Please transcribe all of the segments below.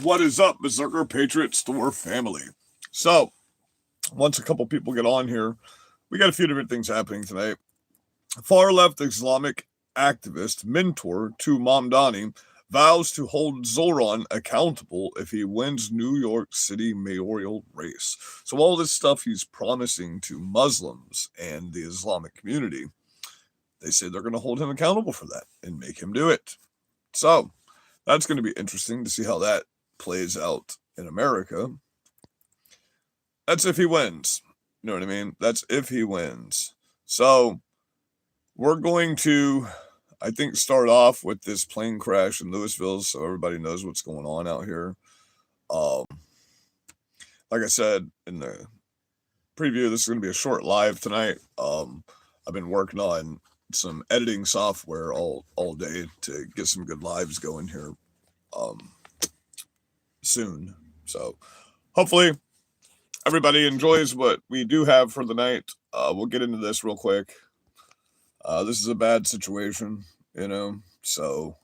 What is up, Berserker Patriot Store family? So, once a couple people get on here, we got a few different things happening tonight. Far left Islamic activist mentor to Mamdani vows to hold Zoran accountable if he wins New York City mayoral race. So, all this stuff he's promising to Muslims and the Islamic community, they say they're going to hold him accountable for that and make him do it. So, that's going to be interesting to see how that plays out in America. That's if he wins. You know what I mean? That's if he wins. So we're going to, I think, start off with this plane crash in Louisville so everybody knows what's going on out here. Like I said in the preview, this is going to be a short live tonight. I've been working on some editing software all day to get some good lives going here soon. So hopefully everybody enjoys what we do have for the night. We'll get into this real quick. This is a bad situation, so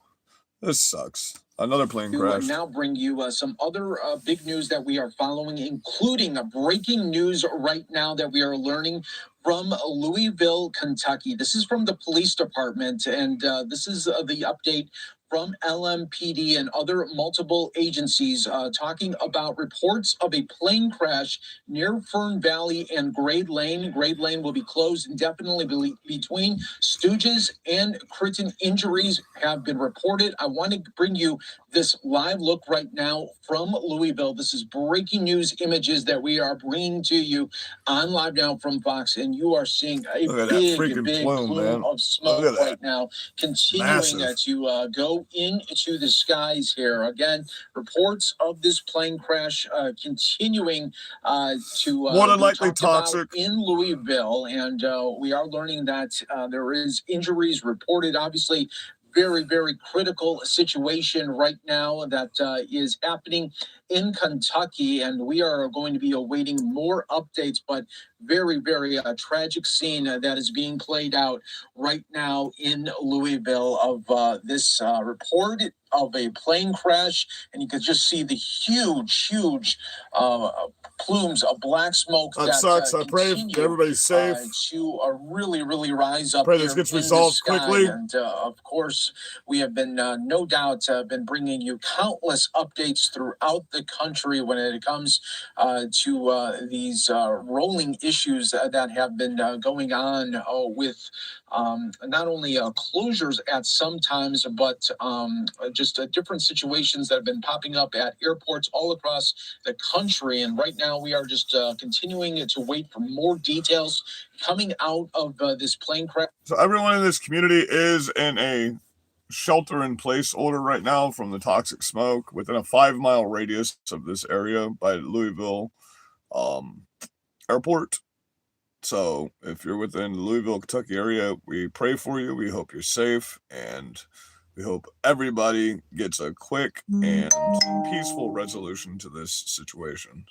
this sucks. Another plane crash. Now bring you some other big news that we are following, including a breaking news right now that we are learning from Louisville, Kentucky. This is from the police department, and this is the update from LMPD and other multiple agencies talking about reports of a plane crash near Fern Valley and Grade Lane. Grade Lane will be closed indefinitely between Stooges and Critton. Injuries have been reported. I want to bring you this live look right now from Louisville. This is breaking news images that we are bringing to you on Live Now from Fox, and you are seeing a big plume of smoke right now, continuing to go into the skies here. Again, reports of this plane crash continuing to more than likely toxic in Louisville, and we are learning that there is injuries reported. Obviously, very critical situation right now that is happening in Kentucky, and we are going to be awaiting more updates, but very tragic scene that is being played out right now in Louisville of this report of a plane crash, and you could just see the huge plumes of black smoke. That sucks. I pray everybody's safe. To really rise up. Pray this gets resolved quickly. And of course, we have been no doubt been bringing you countless updates throughout the country when it comes to these rolling issues that have been going on with not only closures at some times, but just different situations that have been popping up at airports all across the country. And right now we are just continuing to wait for more details coming out of this plane crash. So everyone in this community is in a shelter-in-place order right now from the toxic smoke within a 5-mile radius of this area by Louisville airport. So if you're within the Louisville, Kentucky area, we pray for you. We hope you're safe, and we hope everybody gets a quick and peaceful resolution to this situation.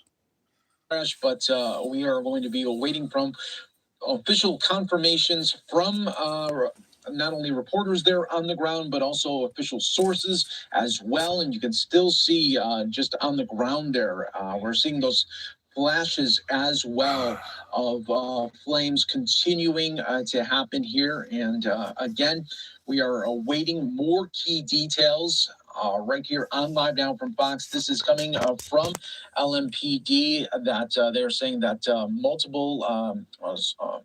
But we are going to be awaiting from official confirmations from not only reporters there on the ground, but also official sources as well. And you can still see just on the ground there, we're seeing those flashes as well of flames continuing to happen here. And again, we are awaiting more key details right here on Live Now from Fox. This is coming from LMPD that they're saying that multiple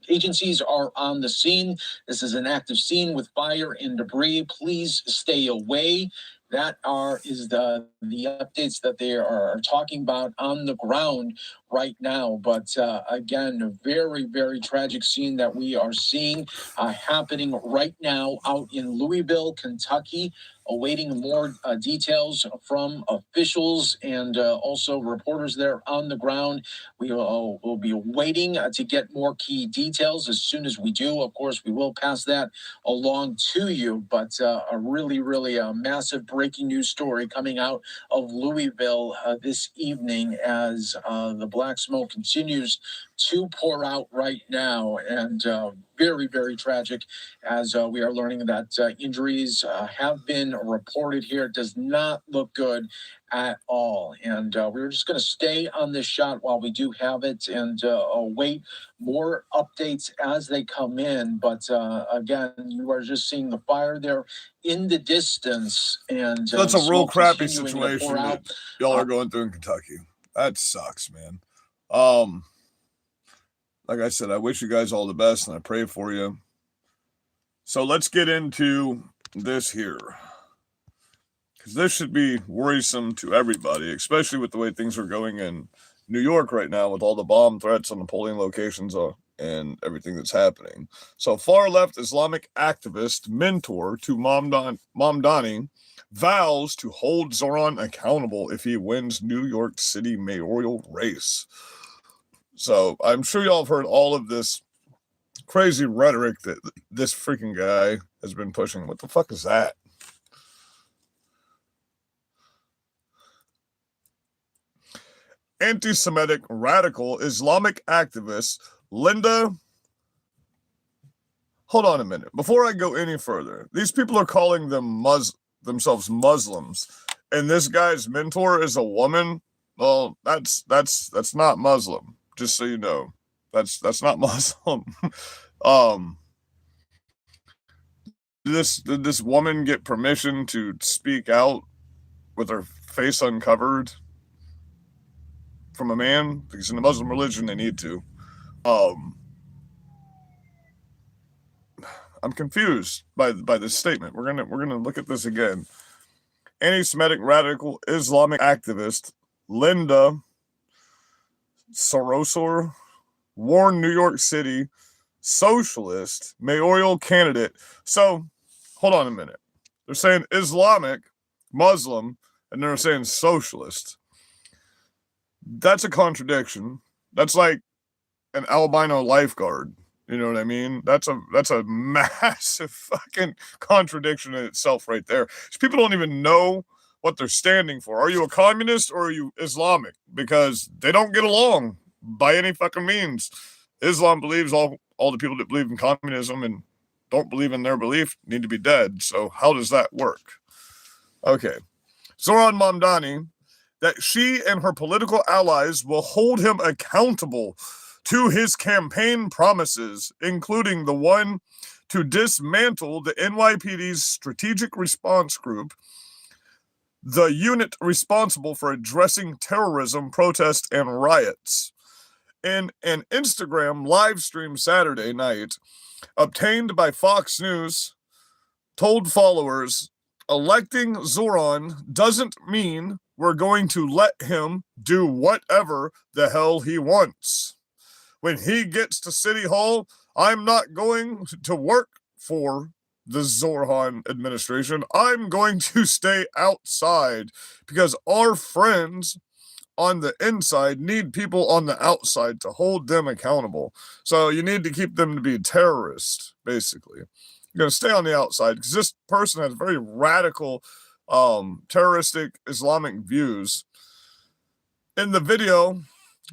agencies are on the scene. This is an active scene with fire and debris. Please stay away. That is the updates that they are talking about on the ground right now. But again, a very tragic scene that we are seeing happening right now out in Louisville, Kentucky. Awaiting more details from officials and also reporters there on the ground. We will be waiting to get more key details. As soon as we do, of course, we will pass that along to you. But a really massive breaking news story coming out of Louisville this evening as the black smoke continues to pour out right now, and very, very tragic as we are learning that injuries have been reported here. It does not look good at all. And we're just going to stay on this shot while we do have it and await more updates as they come in. But again, you are just seeing the fire there in the distance. And so that's a real crappy continuing to situation pour that out. y'all are going through in Kentucky. That sucks, man. Like I said, I wish you guys all the best and I pray for you. So let's get into this here. Because this should be worrisome to everybody, especially with the way things are going in New York right now with all the bomb threats on the polling locations and everything that's happening. So far-left Islamic activist, mentor to Mamdani, vows to hold Zoran accountable if he wins New York City mayoral race. So I'm sure y'all have heard all of this crazy rhetoric that this freaking guy has been pushing. What the fuck is that? Anti-Semitic radical Islamic activist Linda. Hold on a minute. Before I go any further, these people are calling themselves Muslims, and this guy's mentor is a woman. Well, that's not Muslim. Just so you know, that's not Muslim. Did this woman get permission to speak out with her face uncovered from a man? Because in the Muslim religion, they need to. I'm confused by this statement. We're gonna look at this again. Anti-Semitic radical Islamic activist Linda Sarosor warned New York City socialist mayoral candidate. So, hold on a minute. They're saying Islamic, Muslim, and they're saying socialist. That's a contradiction. That's like an albino lifeguard. You know what I mean? That's a massive fucking contradiction in itself right there. People don't even know what they're standing for. Are you a communist or are you Islamic? Because they don't get along by any fucking means. Islam believes all the people that believe in communism and don't believe in their belief need to be dead. So how does that work? Okay. Zoran Mamdani, that she and her political allies will hold him accountable to his campaign promises, including the one to dismantle the NYPD's Strategic Response Group, the unit responsible for addressing terrorism, protests, and riots. In an Instagram live stream Saturday night, obtained by Fox News, told followers, electing Zoran doesn't mean we're going to let him do whatever the hell he wants. When he gets to City Hall, I'm not going to work for the Zoran administration. I'm going to stay outside because our friends on the inside need people on the outside to hold them accountable. So you need to keep them to be terrorists, basically. You're going to stay on the outside because this person has very radical, terroristic Islamic views. In the video,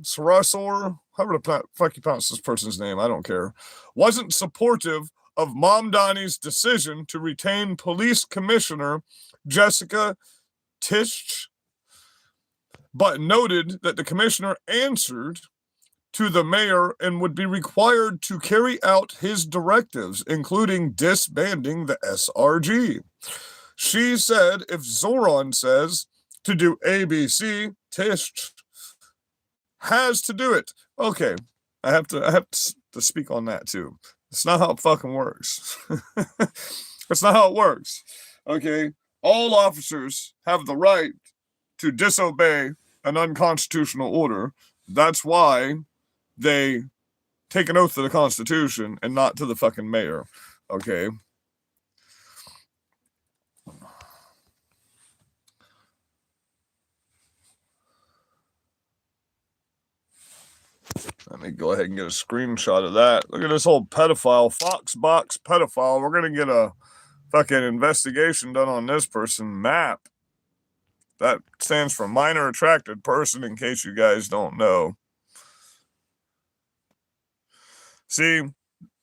Sarasor, however the fuck you pronounce this person's name, I don't care, wasn't supportive of Mamdani's decision to retain Police Commissioner Jessica Tisch, but noted that the commissioner answered to the mayor and would be required to carry out his directives, including disbanding the SRG. She said if Zoran says to do ABC, Tisch has to do it. Okay, I have to speak on that too. It's not how it fucking works. That's not how it works. Okay, all officers have the right to disobey an unconstitutional order. That's why they take an oath to the Constitution and not to the fucking mayor. Okay. Let me go ahead and get a screenshot of that. Look at this whole pedophile, Foxbox pedophile. We're going to get a fucking investigation done on this person. MAP. That stands for minor attracted person, in case you guys don't know. See,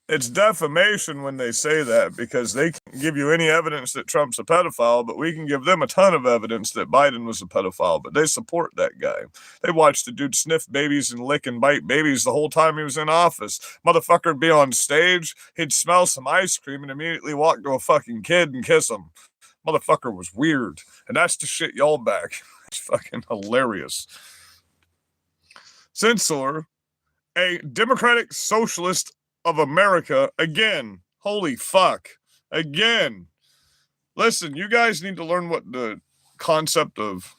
it's defamation when they say that because they can give you any evidence that Trump's a pedophile, but we can give them a ton of evidence that Biden was a pedophile, but they support that guy. They watched the dude sniff babies and lick and bite babies the whole time he was in office. Motherfucker would be on stage, he'd smell some ice cream and immediately walk to a fucking kid and kiss him. Motherfucker was weird, and that's the shit y'all back. It's fucking hilarious. Censor, a Democratic Socialist of America, again. Holy fuck. Again. Listen, you guys need to learn what the concept of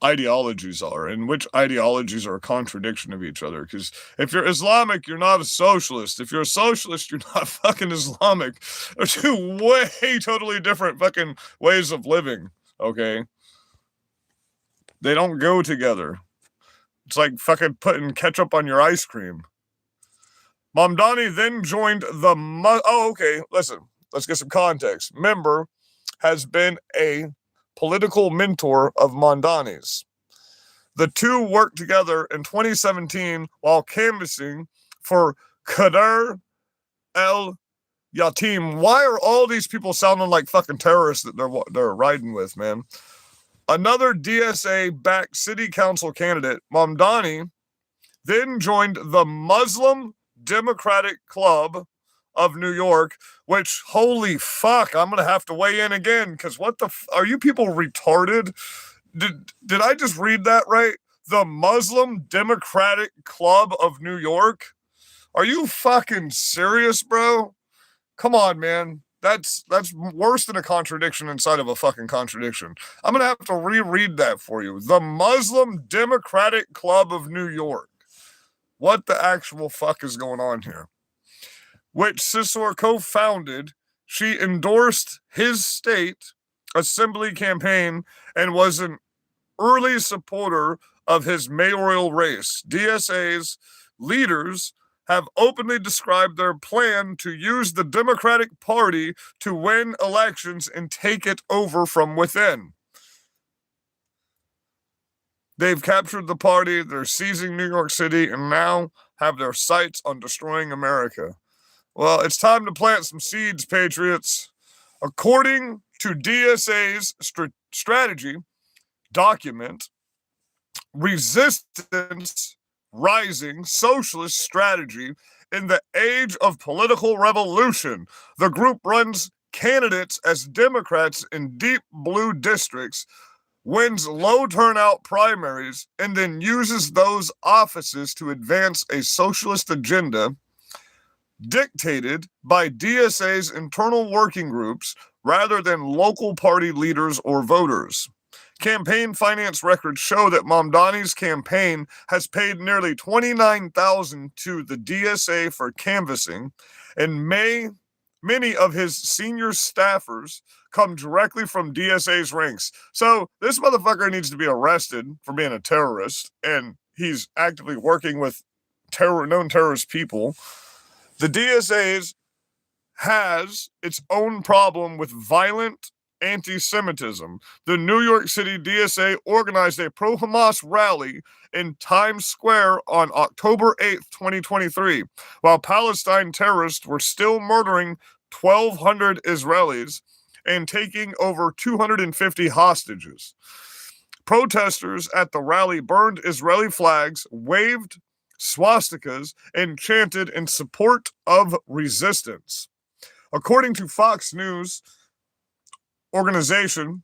ideologies are and which ideologies are a contradiction of each other. Because if you're Islamic, you're not a socialist. If you're a socialist, you're not fucking Islamic. They're two way totally different fucking ways of living, okay? They don't go together. It's like fucking putting ketchup on your ice cream. Mamdani then joined the... listen. Let's get some context. Member has been a political mentor of Mamdani's. The two worked together in 2017 while canvassing for Qadr el-Yatim. Why are all these people sounding like fucking terrorists that they're riding with, man? Another DSA-backed city council candidate, Mamdani, then joined the Muslim Democratic Club of New York, which, holy fuck, I'm going to have to weigh in again, because what the are you people retarded? Did I just read that right? The Muslim Democratic Club of New York? Are you fucking serious, bro? Come on, man. That's worse than a contradiction inside of a fucking contradiction. I'm going to have to reread that for you. The Muslim Democratic Club of New York. What the actual fuck is going on here? Which Censor co-founded. She endorsed his state assembly campaign and was an early supporter of his mayoral race. DSA's leaders have openly described their plan to use the Democratic Party to win elections and take it over from within. They've captured the party, they're seizing New York City, and now have their sights on destroying America. Well, it's time to plant some seeds, Patriots. According to DSA's strategy document, Resistance Rising Socialist Strategy in the Age of Political Revolution, the group runs candidates as Democrats in deep blue districts, wins low turnout primaries, and then uses those offices to advance a socialist agenda dictated by DSA's internal working groups rather than local party leaders or voters. Campaign finance records show that Mamdani's campaign has paid nearly $29,000 to the DSA for canvassing, and many of his senior staffers come directly from DSA's ranks. So this motherfucker needs to be arrested for being a terrorist, and he's actively working with known terrorist people. The DSA has its own problem with violent anti-Semitism. The New York City DSA organized a pro-Hamas rally in Times Square on October 8th, 2023, while Palestine terrorists were still murdering 1,200 Israelis and taking over 250 hostages. Protesters at the rally burned Israeli flags, waved swastikas, and chanted in support of resistance. According to Fox News organization,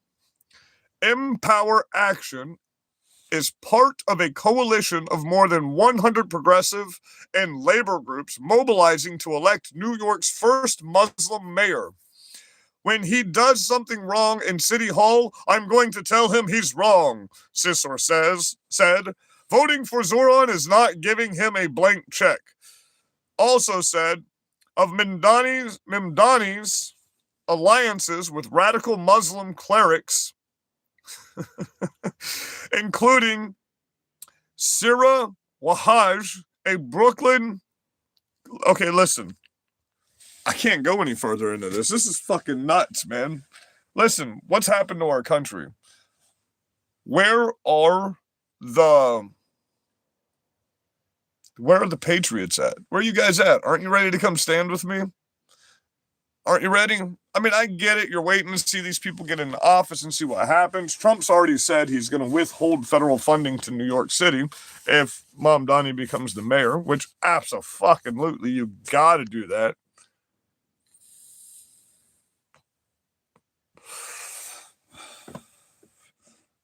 Empower Action is part of a coalition of more than 100 progressive and labor groups mobilizing to elect New York's first Muslim mayor. When he does something wrong in City Hall, I'm going to tell him he's wrong, Censor said. Voting for Zoran is not giving him a blank check. Also said, of Mamdani's alliances with radical Muslim clerics, including Sira Wahaj, a Brooklyn... Okay, listen. I can't go any further into this. This is fucking nuts, man. Listen, what's happened to our country? Where are the Where are the Patriots at? Where are you guys at? Aren't you ready to come stand with me? Aren't you ready? I mean, I get it. You're waiting to see these people get into office and see what happens. Trump's already said he's going to withhold federal funding to New York City if Mamdani becomes the mayor, which abso-fucking-lutely, you got to do that.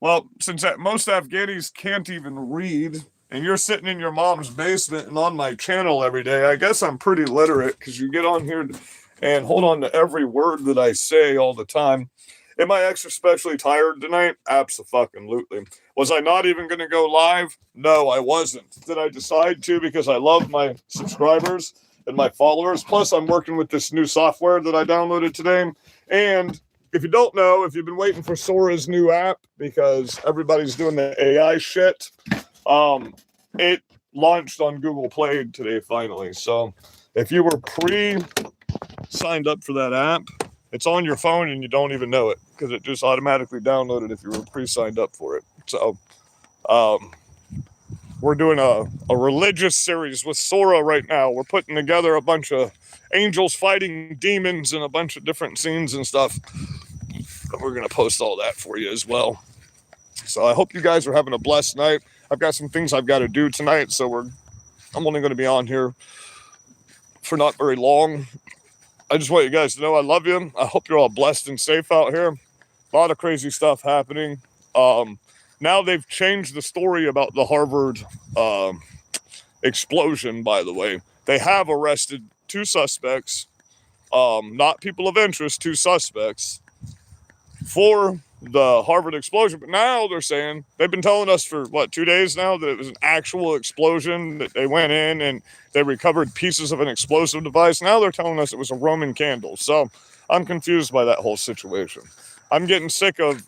Well, since most Afghanis can't even read, and you're sitting in your mom's basement and on my channel every day, I guess I'm pretty literate because you get on here and hold on to every word that I say all the time. Am I extra specially tired tonight? Abso-fucking-lutely. Was I not even going to go live? No, I wasn't. Did I decide to because I love my subscribers and my followers? Plus, I'm working with this new software that I downloaded today. And if you don't know, if you've been waiting for Sora's new app because everybody's doing the AI shit, it launched on Google Play today finally. So if you were signed up for that app, it's on your phone and you don't even know it because it just automatically downloaded if you were pre-signed up for it. So we're doing a religious series with Sora right now. We're putting together a bunch of angels fighting demons and a bunch of different scenes and stuff. But we're going to post all that for you as well. So I hope you guys are having a blessed night. I've got some things I've got to do tonight, so I'm only going to be on here for not very long. I just want you guys to know I love you. I hope you're all blessed and safe out here. A lot of crazy stuff happening. Now they've changed the story about the Harvard explosion, by the way. They have arrested 2 suspects, not people of interest, 2 suspects for the Harvard explosion. But now they're saying, they've been telling us for, 2 days now that it was an actual explosion, that they went in and they recovered pieces of an explosive device. Now they're telling us it was a Roman candle. So I'm confused by that whole situation. I'm getting sick of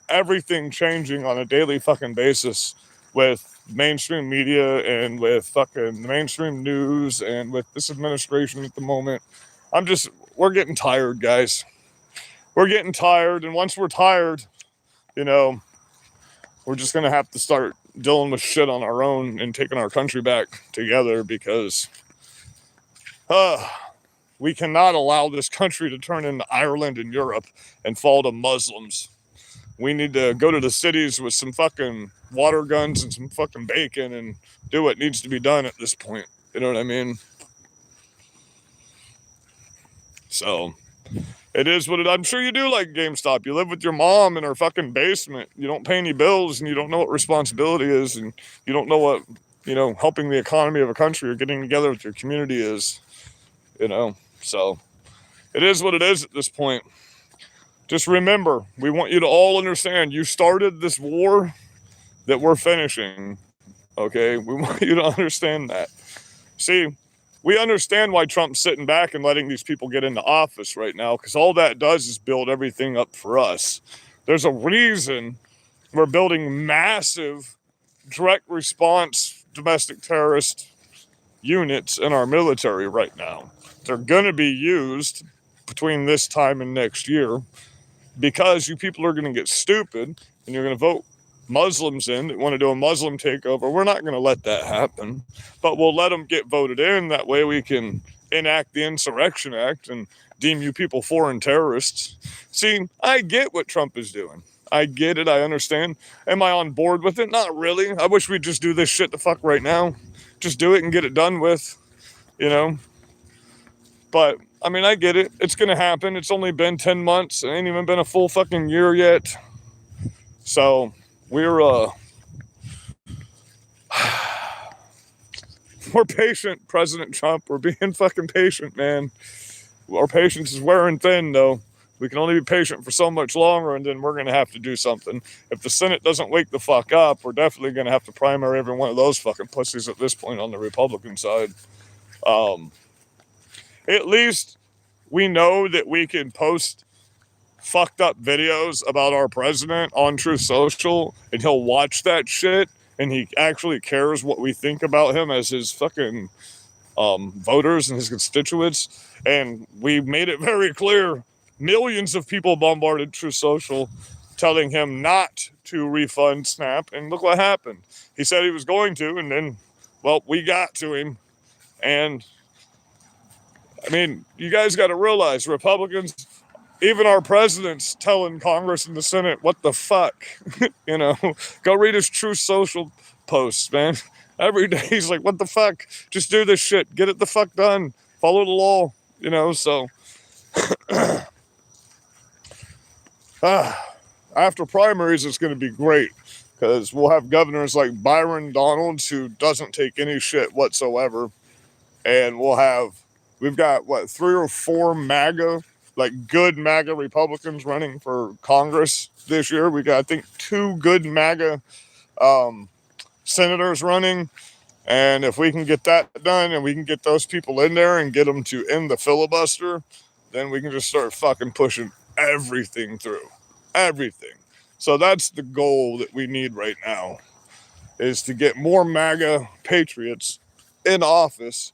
everything changing on a daily fucking basis with mainstream media and with fucking mainstream news and with this administration at the moment. We're getting tired, guys. We're getting tired, and once we're tired, we're just going to have to start dealing with shit on our own and taking our country back together because we cannot allow this country to turn into Ireland and Europe and fall to Muslims. We need to go to the cities with some fucking water guns and some fucking bacon and do what needs to be done at this point. You know what I mean? So it is what I'm sure you do like GameStop. You live with your mom in her fucking basement. You don't pay any bills and you don't know what responsibility is and you don't know what, helping the economy of a country or getting together with your community is, So it is what it is at this point. Just remember, we want you to all understand you started this war that we're finishing, okay? We want you to understand that. See, we understand why Trump's sitting back and letting these people get into office right now because all that does is build everything up for us. There's a reason we're building massive direct response domestic terrorist units in our military right now. They're going to be used between this time and next year because you people are going to get stupid and you're going to vote Muslims in that want to do a Muslim takeover. We're not going to let that happen, but we'll let them get voted in. That way we can enact the Insurrection Act and deem you people foreign terrorists. See, I get what Trump is doing. I get it. I understand. Am I on board with it? Not really. I wish we'd just do this shit the fuck right now. Just do it and get it done with, But, I get it. It's going to happen. It's only been 10 months. It ain't even been a full fucking year yet. So we're patient, President Trump. We're being fucking patient, man. Our patience is wearing thin, though. We can only be patient for so much longer, and then we're going to have to do something. If the Senate doesn't wake the fuck up, we're definitely going to have to primary every one of those fucking pussies at this point on the Republican side. At least we know that we can post fucked up videos about our president on Truth Social and he'll watch that shit and he actually cares what we think about him as his fucking voters and his constituents. And we made it very clear, millions of people bombarded Truth Social telling him not to refund SNAP, and look what happened. He said he was going to, and then Well, we got to him. And, I mean, you guys got to realize Republicans, even our president's telling Congress and the Senate, what the fuck? You know, go read his Truth Social posts, man. Every day he's like, what the fuck? Just do this shit. Get it the fuck done. Follow the law, you know, so. After primaries, it's going to be great because we'll have governors like Byron Donalds, who doesn't take any shit whatsoever. And we've got, 3 or 4 MAGA, like good MAGA Republicans running for Congress this year. We got, I think, 2 good MAGA senators running. And if we can get that done and we can get those people in there and get them to end the filibuster, then we can just start fucking pushing everything through. Everything. So that's the goal that we need right now, is to get more MAGA patriots in office.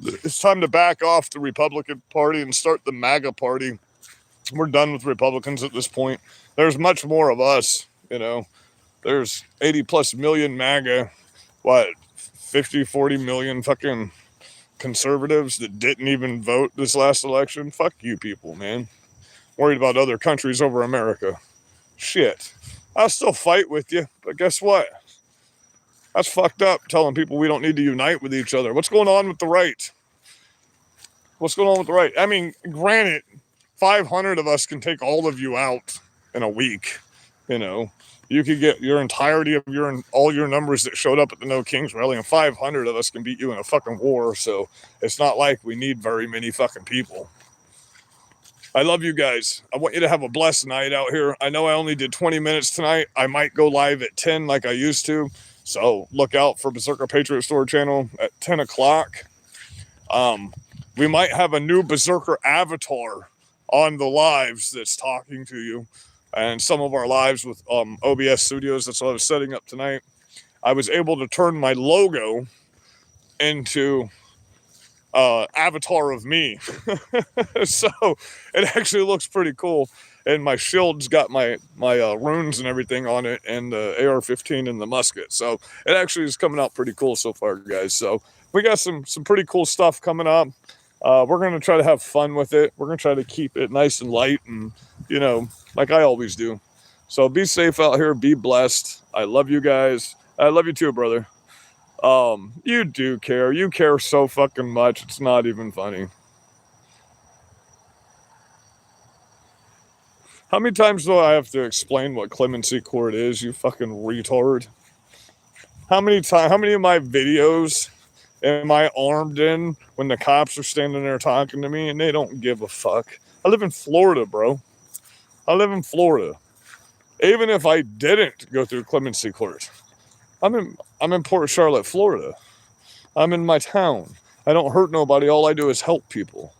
It's time to back off the Republican Party and start the MAGA Party. We're done with Republicans at this point. There's much more of us, you know. There's 80 plus million MAGA, 50, 40 million fucking conservatives that didn't even vote this last election. Fuck you people, man. Worried about other countries over America. Shit. I'll still fight with you, but guess what? That's fucked up, telling people we don't need to unite with each other. What's going on with the right? What's going on with the right? I mean, granted, 500 of us can take all of you out in a week. You know, you could get your entirety of all your numbers that showed up at the No Kings rally, and 500 of us can beat you in a fucking war. So it's not like we need very many fucking people. I love you guys. I want you to have a blessed night out here. I know I only did 20 minutes tonight. I might go live at 10 like I used to. So look out for Berserker Patriot Store channel at 10 o'clock. We might have a new Berserker avatar on the lives that's talking to you. And some of our lives with OBS Studios, that's what I was setting up tonight. I was able to turn my logo into avatar of me. So it actually looks pretty cool. And my shield's got my runes and everything on it, and the AR-15 and the musket. So it actually is coming out pretty cool so far, guys. So we got some pretty cool stuff coming up. We're going to try to have fun with it. We're going to try to keep it nice and light and, you know, like I always do. So be safe out here. Be blessed. I love you guys. I love you too, brother. You do care. You care so fucking much. It's not even funny. How many times do I have to explain what clemency court is, you fucking retard? How many of my videos am I armed in when the cops are standing there talking to me and they don't give a fuck? I live in Florida, bro. I live in Florida. Even if I didn't go through clemency court, I'm in Port Charlotte, Florida. I'm in my town. I don't hurt nobody. All I do is help people.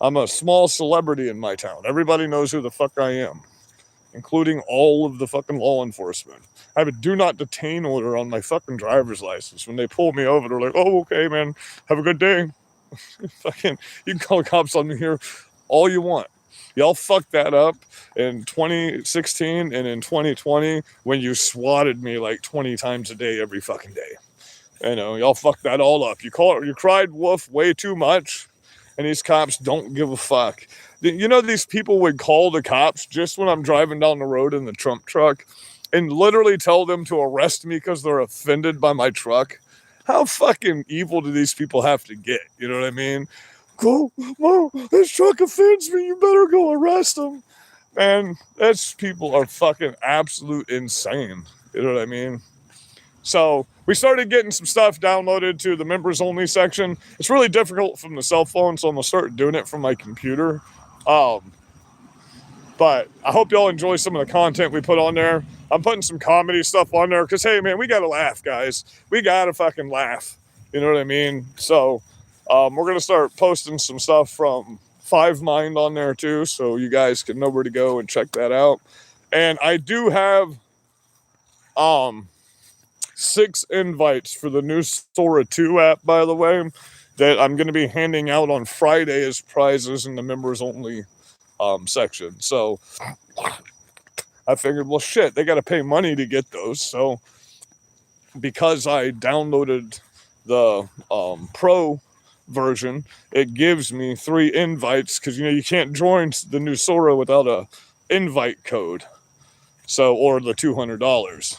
I'm a small celebrity in my town. Everybody knows who the fuck I am, including all of the fucking law enforcement. I have a do not detain order on my fucking driver's license. When they pull me over, they're like, oh, okay, man, have a good day. Fucking, you can call the cops on me here all you want. Y'all fucked that up in 2016 and in 2020 when you swatted me like 20 times a day every fucking day. You know, y'all fucked that all up. You cried wolf way too much, and these cops don't give a fuck. You know, these people would call the cops just when I'm driving down the road in the Trump truck and literally tell them to arrest me because they're offended by my truck. How fucking evil do these people have to get? You know what I mean? Go, whoa, this truck offends me. You better go arrest them. Man, people are fucking absolute insane. You know what I mean? So we started getting some stuff downloaded to the members only section. It's really difficult from the cell phone, so I'm going to start doing it from my computer. But I hope y'all enjoy some of the content we put on there. I'm putting some comedy stuff on there because, hey, man, we got to laugh, guys. We got to fucking laugh. You know what I mean? So we're going to start posting some stuff from Five Mind on there, too, so you guys can know where to go and check that out. And I do have 6 invites for the new Sora 2 app, by the way, that I'm going to be handing out on Friday as prizes in the members only section. So I figured, well, shit, they got to pay money to get those. So because I downloaded the pro version, it gives me 3 invites because you can't join the new Sora without a invite code. So, or the $200.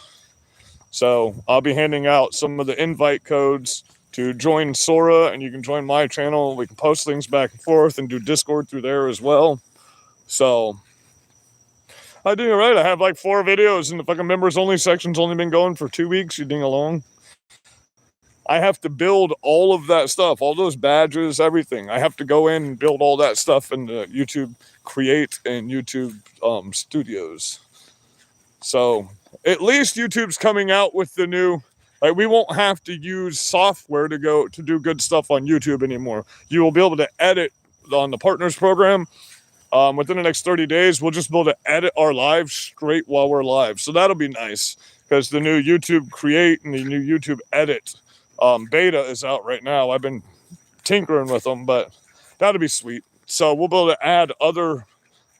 So I'll be handing out some of the invite codes to join Sora, and you can join my channel. We can post things back and forth and do Discord through there as well. So I do it right. I have like 4 videos, and the fucking members only section's only been going for 2 weeks. You ding along. I have to build all of that stuff, all those badges, everything. I have to go in and build all that stuff in the YouTube Create and YouTube Studios. So at least YouTube's coming out with the new, like, we won't have to use software to do good stuff on YouTube anymore. You will be able to edit on the partners program. Within the next 30 days, we'll just be able to edit our lives straight while we're live. So that'll be nice because the new YouTube Create and the new YouTube Edit beta is out right now. I've been tinkering with them, but that'll be sweet. So we'll be able to add other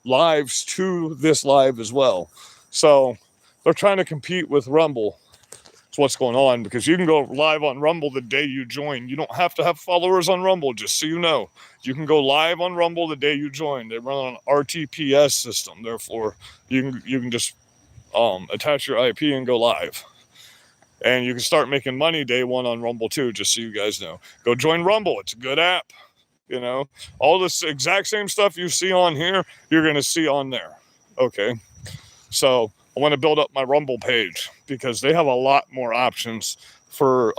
lives to this live as well. So they're trying to compete with Rumble. That's what's going on, because you can go live on Rumble the day you join. You don't have to have followers on Rumble, just so you know. You can go live on Rumble the day you join. They run on an RTPS system. Therefore, you can just attach your IP and go live. And you can start making money day 1 on Rumble too, just so you guys know. Go join Rumble. It's a good app. All this exact same stuff you see on here, you're going to see on there. Okay. So I want to build up my Rumble page because they have a lot more options for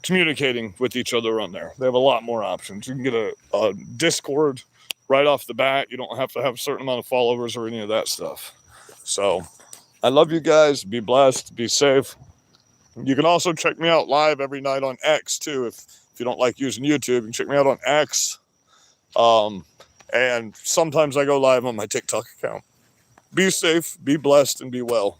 communicating with each other on there. They have a lot more options. You can get a Discord right off the bat. You don't have to have a certain amount of followers or any of that stuff. So I love you guys. Be blessed. Be safe. You can also check me out live every night on X too. If you don't like using YouTube, you can check me out on X. And sometimes I go live on my TikTok account. Be safe, be blessed, and be well.